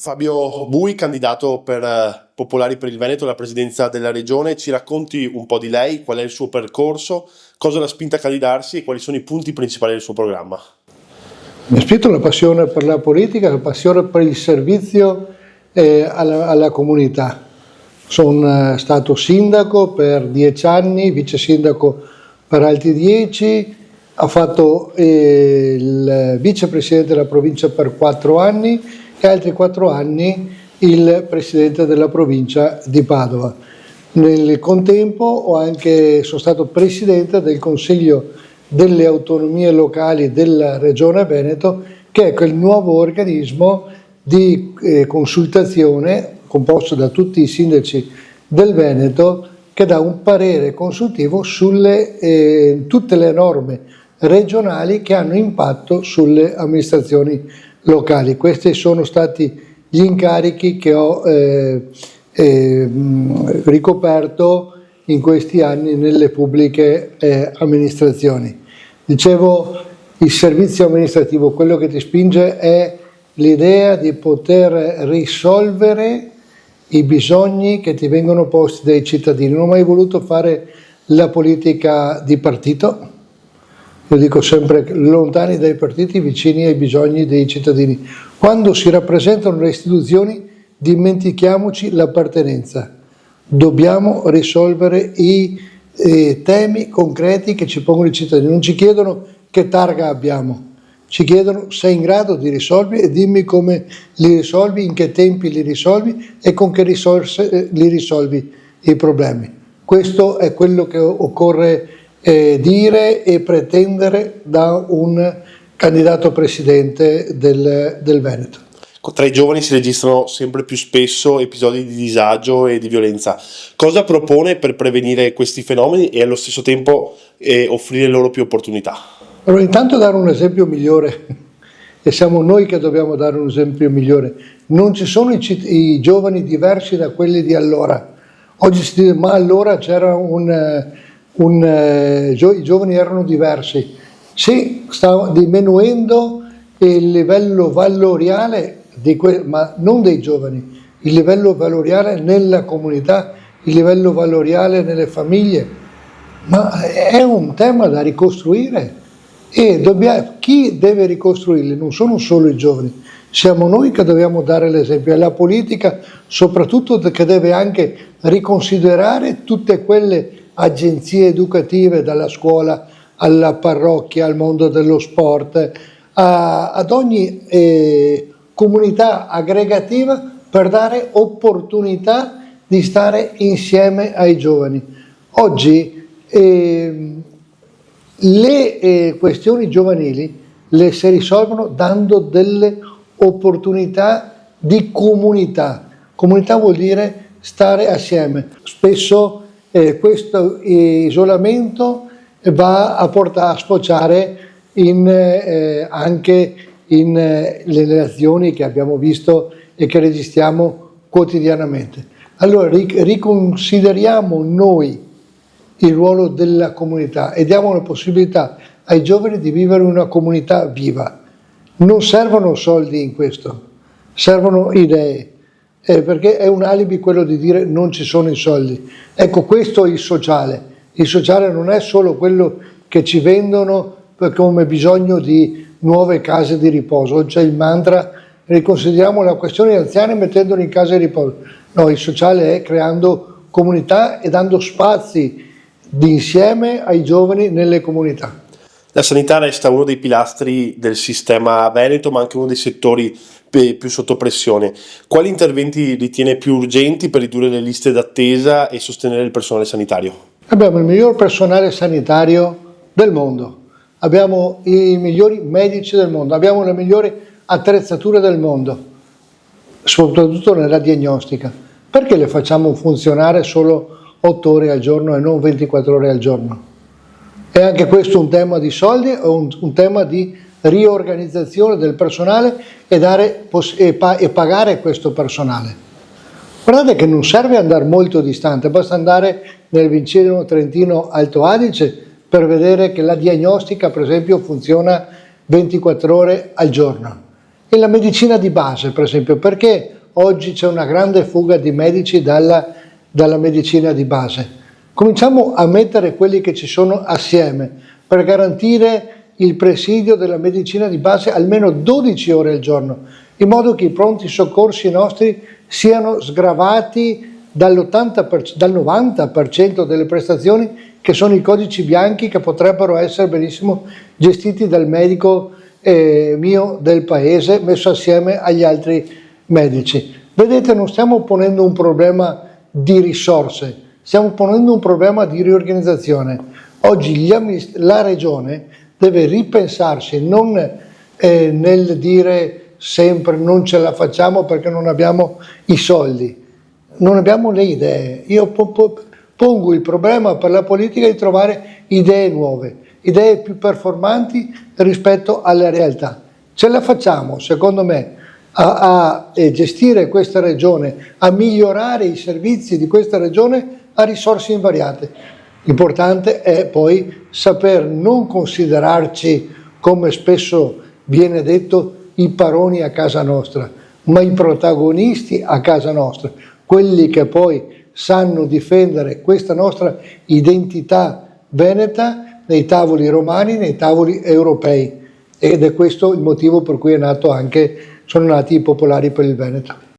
Fabio Bui, candidato per Popolari per il Veneto alla presidenza della regione, ci racconti un po' di lei, qual è il suo percorso, cosa l'ha spinta a candidarsi e quali sono i punti principali del suo programma? Mi ha spinto la passione per la politica, la passione per il servizio alla comunità. Sono stato sindaco per 10 anni, vice sindaco per altri 10, ho fatto il vicepresidente della provincia per 4 anni e altri 4 anni il presidente della provincia di Padova. Nel contempo sono stato presidente del Consiglio delle autonomie locali della Regione Veneto, che è quel nuovo organismo di consultazione composto da tutti i sindaci del Veneto, che dà un parere consultivo sulle tutte le norme regionali che hanno impatto sulle amministrazioni locali. Questi sono stati gli incarichi che ho ricoperto in questi anni nelle pubbliche amministrazioni. Dicevo, il servizio amministrativo, quello che ti spinge è l'idea di poter risolvere i bisogni che ti vengono posti dai cittadini. Non ho mai voluto fare la politica di partito, io dico sempre lontani dai partiti, vicini ai bisogni dei cittadini. Quando si rappresentano le istituzioni dimentichiamoci l'appartenenza, dobbiamo risolvere i temi concreti che ci pongono i cittadini. Non ci chiedono che targa abbiamo, ci chiedono sei in grado di risolvere e dimmi come li risolvi, in che tempi li risolvi e con che risorse li risolvi i problemi. Questo è quello che occorre dire e pretendere da un candidato presidente del Veneto. Tra i giovani si registrano sempre più spesso episodi di disagio e di violenza. Cosa propone per prevenire questi fenomeni e allo stesso tempo offrire loro più opportunità? Allora, intanto dare un esempio migliore, e siamo noi che dobbiamo dare un esempio migliore. Non ci sono i giovani diversi da quelli di allora. Oggi si dice, ma allora c'era i giovani erano diversi. Sì, sta diminuendo il livello valoriale ma non dei giovani, il livello valoriale nella comunità, il livello valoriale nelle famiglie, ma è un tema da ricostruire e chi deve ricostruirli non sono solo i giovani, siamo noi che dobbiamo dare l'esempio, è la politica soprattutto che deve anche riconsiderare tutte quelle agenzie educative, dalla scuola alla parrocchia, al mondo dello sport, ad ogni comunità aggregativa, per dare opportunità di stare insieme ai giovani. Oggi le questioni giovanili si risolvono dando delle opportunità di comunità. Comunità vuol dire stare assieme. Spesso questo isolamento va a sfociare anche le relazioni che abbiamo visto e che registriamo quotidianamente. Allora riconsideriamo noi il ruolo della comunità e diamo la possibilità ai giovani di vivere una comunità viva. Non servono soldi in questo, servono idee, perché è un alibi quello di dire non ci sono i soldi. Ecco, questo è il sociale. Il sociale non è solo quello che ci vendono come bisogno di nuove case di riposo. C'è il mantra, riconsideriamo la questione anziani mettendoli in case di riposo. No, il sociale è creando comunità e dando spazi di insieme ai giovani nelle comunità. La sanità resta uno dei pilastri del sistema veneto, ma anche uno dei settori più sotto pressione. Quali interventi ritiene più urgenti per ridurre le liste d'attesa e sostenere il personale sanitario? Abbiamo il miglior personale sanitario del mondo. Abbiamo i migliori medici del mondo, abbiamo le migliori attrezzature del mondo, soprattutto nella diagnostica. Perché le facciamo funzionare solo 8 ore al giorno e non 24 ore al giorno? È anche questo un tema di soldi o un tema di riorganizzazione del personale e pagare questo personale? Guardate che non serve andare molto distante, basta andare nel Vicino Trentino Alto Adige per vedere che la diagnostica, per esempio, funziona 24 ore al giorno. E la medicina di base, per esempio, perché oggi c'è una grande fuga di medici dalla medicina di base? Cominciamo a mettere quelli che ci sono assieme per garantire il presidio della medicina di base almeno 12 ore al giorno, in modo che i pronti soccorsi nostri siano sgravati dal 90% delle prestazioni che sono i codici bianchi, che potrebbero essere benissimo gestiti dal medico mio del paese, messo assieme agli altri medici. Vedete, non stiamo ponendo un problema di risorse, stiamo ponendo un problema di riorganizzazione. Oggi la Regione deve ripensarsi, non nel dire sempre non ce la facciamo perché non abbiamo i soldi, non abbiamo le idee. Io pongo il problema per la politica di trovare idee nuove, idee più performanti rispetto alle realtà. Ce la facciamo, secondo me, a gestire questa regione, a migliorare i servizi di questa regione a risorse invariate. L'importante è poi saper non considerarci, come spesso viene detto, i padroni a casa nostra, ma i protagonisti a casa nostra, quelli che poi sanno difendere questa nostra identità veneta nei tavoli romani, nei tavoli europei. Ed è questo il motivo per cui sono nati i Popolari per il Veneto.